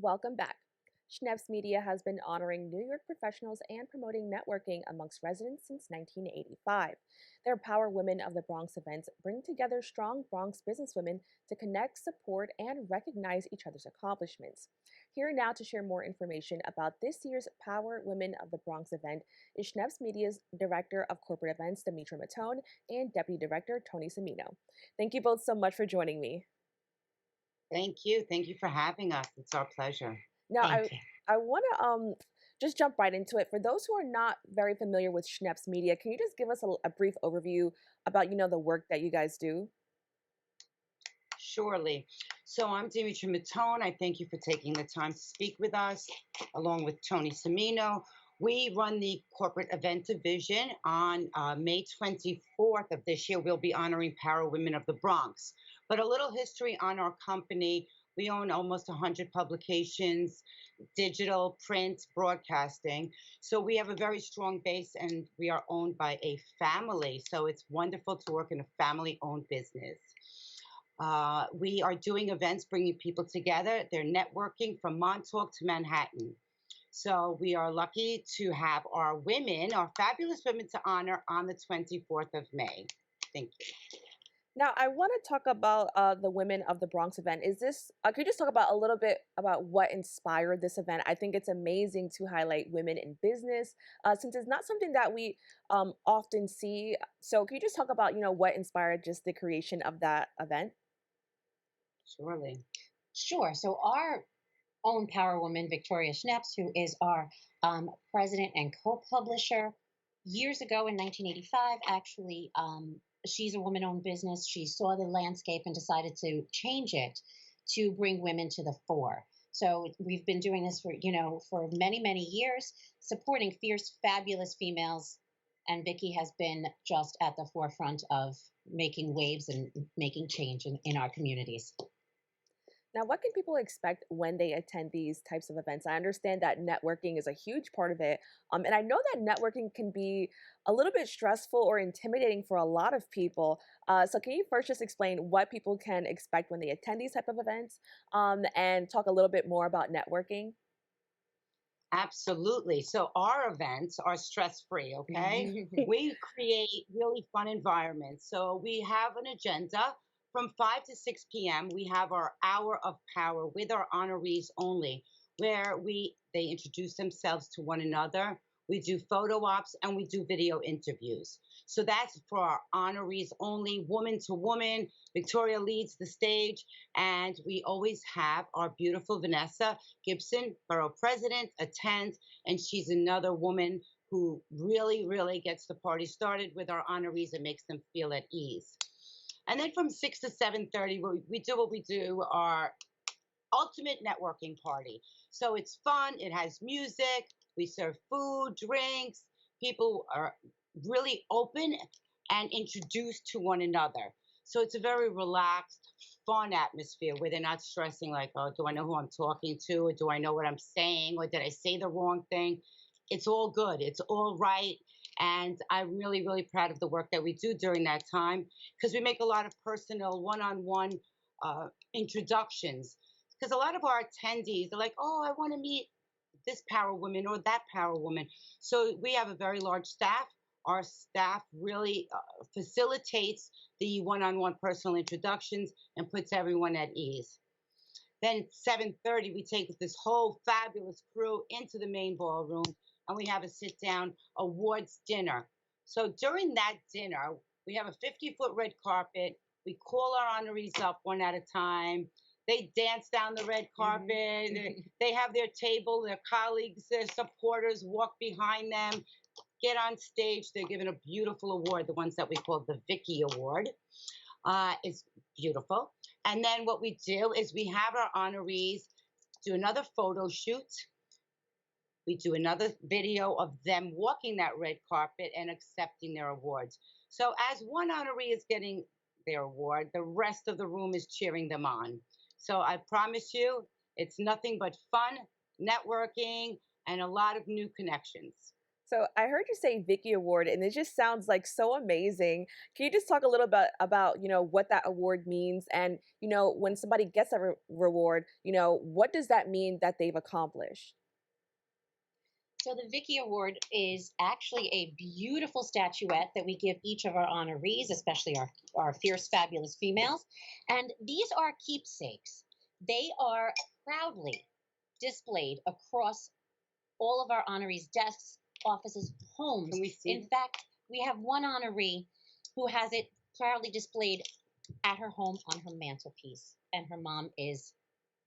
Welcome back. Schneps Media has been honoring New York professionals and promoting networking amongst residents since 1985. Their Power Women of the Bronx events bring together strong Bronx businesswomen to connect, support, and recognize each other's accomplishments. Here now to share more information about this year's Power Women of the Bronx event is Schneps Media's Director of Corporate Events, Demetra Mattone, and Deputy Director, Toni Cimino. Thank you both so much for joining me. Thank you. Thank you for having us. It's our pleasure. Now, I Thank you. I want to just jump right into it. For those who are not very familiar with Schneps Media, can you just give us a brief overview about the work that you guys do? Surely. So I'm Demetra Mattone. I thank you for taking the time to speak with us, along with Toni Cimino. We run the corporate event division. On May 24th of this year, we'll be honoring Power Women of the Bronx. But a little history on our company. We own almost 100 publications, digital, print, broadcasting. So we have a very strong base and we are owned by a family. So it's wonderful to work in a family owned business. We are doing events bringing people together. They're networking from Montauk to Manhattan. So we are lucky to have our women, our fabulous women to honor on the 24th of May. Thank you. Now, I want to talk about the Women of the Bronx event. Is this? Could you just talk about a little bit about what inspired this event? I think it's amazing to highlight women in business, since it's not something that we often see. So, can you just talk about what inspired just the creation of that event? Surely. Sure. So our own power woman, Victoria Schneps, who is our president and co-publisher, years ago in 1985, actually, she's a woman-owned business. She saw the landscape and decided to change it to bring women to the fore. So we've been doing this for many, many years, supporting fierce, fabulous females. And Vicky has been just at the forefront of making waves and making change in our communities. Now, what can people expect when they attend these types of events? I understand that networking is a huge part of it. And I know that networking can be a little bit stressful or intimidating for a lot of people. So, can you first just explain what people can expect when they attend these type of events, and talk a little bit more about networking? Absolutely. So our events are stress free, okay? We create really fun environments. So we have an agenda from 5 to 6 p.m. We have our hour of power with our honorees only, where they introduce themselves to one another. We do photo ops and we do video interviews. So that's for our honorees only, woman to woman. Victoria leads the stage, and we always have our beautiful Vanessa Gibson, borough president, attends, and she's another woman who really, really gets the party started with our honorees and makes them feel at ease. And then from 6 to 7:30, we do what we do, our ultimate networking party. So it's fun, it has music, we serve food, drinks, people are really open and introduced to one another. So it's a very relaxed, fun atmosphere where they're not stressing like, oh, do I know who I'm talking to? Or do I know what I'm saying? Or did I say the wrong thing? It's all good. It's all right. And I'm really, really proud of the work that we do during that time because we make a lot of personal one-on-one introductions. Because a lot of our attendees are like, oh, I want to meet this power woman or that power woman. So we have a very large staff. Our staff really facilitates the one-on-one personal introductions and puts everyone at ease. Then at 7:30, we take this whole fabulous crew into the main ballroom and we have a sit-down awards dinner. So during that dinner, we have a 50-foot red carpet. We call our honorees up one at a time. They dance down the red carpet. They have their table, their colleagues, their supporters walk behind them, get on stage. They're given a beautiful award, the ones that we call the Vicky Award. It's beautiful. And then what we do is we have our honorees do another photo shoot. We do another video of them walking that red carpet and accepting their awards. So as one honoree is getting their award, the rest of the room is cheering them on. So I promise you, it's nothing but fun, networking, and a lot of new connections. So I heard you say Vicky Award, and it just sounds like so amazing. Can you just talk a little bit about, what that award means, and when somebody gets a reward, what does that mean that they've accomplished? So the Vicky Award is actually a beautiful statuette that we give each of our honorees, especially our fierce, fabulous females. And these are keepsakes. They are proudly displayed across all of our honorees' desks, offices, homes. Can we see In fact, we have one honoree who has it proudly displayed at her home on her mantelpiece. And her mom is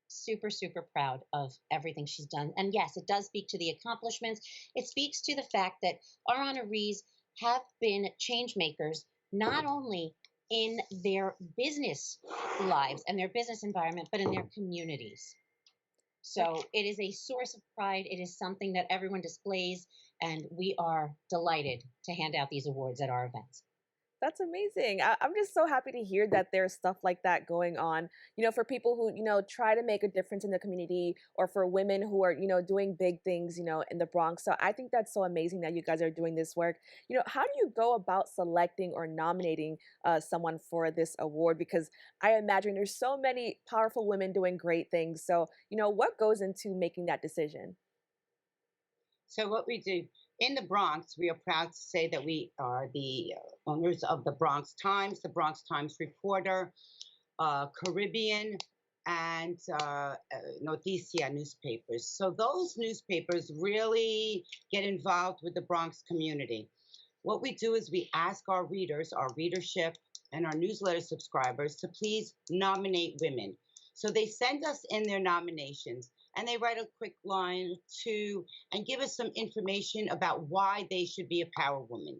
super, super proud of everything she's done. And yes, it does speak to the accomplishments. It speaks to the fact that our honorees have been change makers, not only in their business lives and their business environment, but in their communities. So it is a source of pride. It is something that everyone displays, and we are delighted to hand out these awards at our events. That's amazing. I'm just so happy to hear that there's stuff like that going on, for people who, try to make a difference in the community, or for women who are, doing big things, in the Bronx. So I think that's so amazing that you guys are doing this work. How do you go about selecting or nominating someone for this award? Because I imagine there's so many powerful women doing great things. So, what goes into making that decision? So what we do in the Bronx, we are proud to say that we are the owners of the Bronx Times, the Bronx Times Reporter, Caribbean, and Noticia newspapers. So those newspapers really get involved with the Bronx community. What we do is we ask our readers, our readership, and our newsletter subscribers to please nominate women. So they send us in their nominations, and they write a quick line or two and give us some information about why they should be a power woman.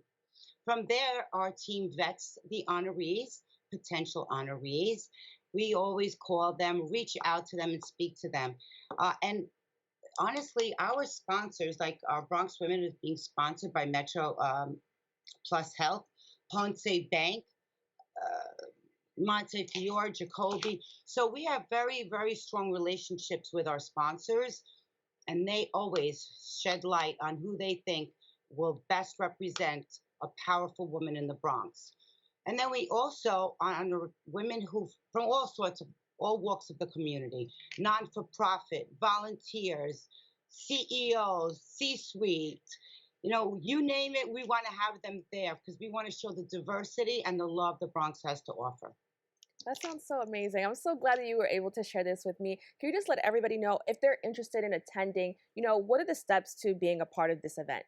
From there, our team vets the honorees, potential honorees. We always call them, reach out to them, and speak to them. And honestly, our sponsors, like our Bronx Women, is being sponsored by Metro Plus Health, Ponce Bank, Montefiore, Jacoby. So we have very, very strong relationships with our sponsors, and they always shed light on who they think will best represent a powerful woman in the Bronx. And then we also honor women who, from all sorts of, all walks of the community, non-for-profit, volunteers, CEOs, C-suite, you name it, we want to have them there because we want to show the diversity and the love the Bronx has to offer. That sounds so amazing. I'm so glad that you were able to share this with me. Can you just let everybody know if they're interested in attending, what are the steps to being a part of this event?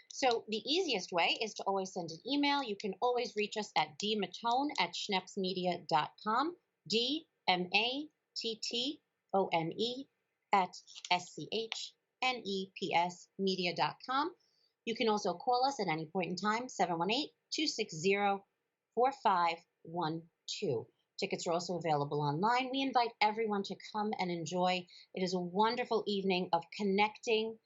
So the easiest way is to always send an email. You can always reach us at dmattone@schnepsmedia.com, DMATTONE at SCHNEPS media.com. You can also call us at any point in time, 718-260-4512. Tickets are also available online. We invite everyone to come and enjoy. It is a wonderful evening of connecting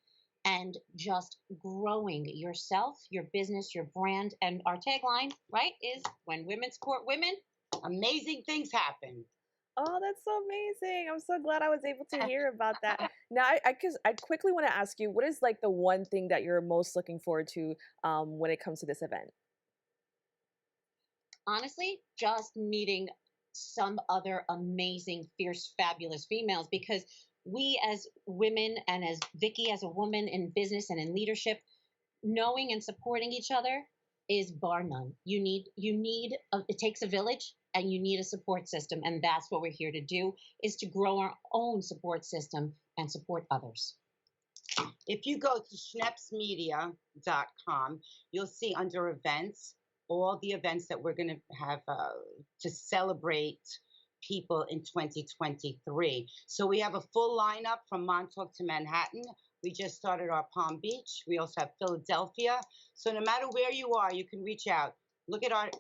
and just growing yourself, your business, your brand. And our tagline, right, is when women support women, amazing things happen. Oh, that's so amazing. I'm so glad I was able to hear about that. Now, I quickly want to ask you, what is like the one thing that you're most looking forward to when it comes to this event? Honestly, just meeting some other amazing, fierce, fabulous females, because we as women and as Vicky as a woman in business and in leadership, knowing and supporting each other is bar none. It takes a village, and you need a support system, and that's what we're here to do, is to grow our own support system and support others. If you go to schnepsmedia.com, you'll see under events all the events that we're going to have to celebrate people in 2023. So we have a full lineup from Montauk to Manhattan. We just started our Palm Beach. We also have Philadelphia. So no matter where you are, you can reach out. Look at our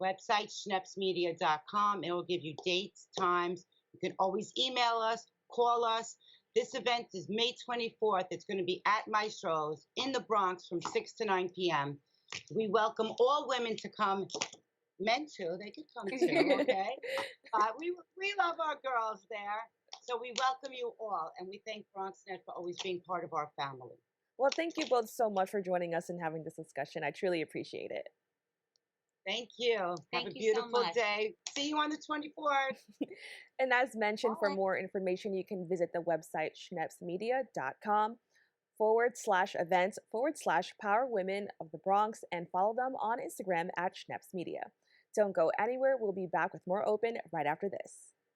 website, schnepsmedia.com. It will give you dates, times. You can always email us, call us. This event is May 24th. It's going to be at Maestro's in the Bronx from 6 to 9 p.m. We welcome all women to come. Men too, they could come too, okay? We love our girls there. So we welcome you all, and we thank BronxNet for always being part of our family. Well, thank you both so much for joining us and having this discussion. I truly appreciate it. Thank you. Have a Thank you so beautiful much. day. See you on the 24th. And as mentioned, for Bye. more information, you can visit the website schnepsmedia.com/events/Power Women of the Bronx and follow them on Instagram at Schneps Media. Don't go anywhere. We'll be back with more open right after this.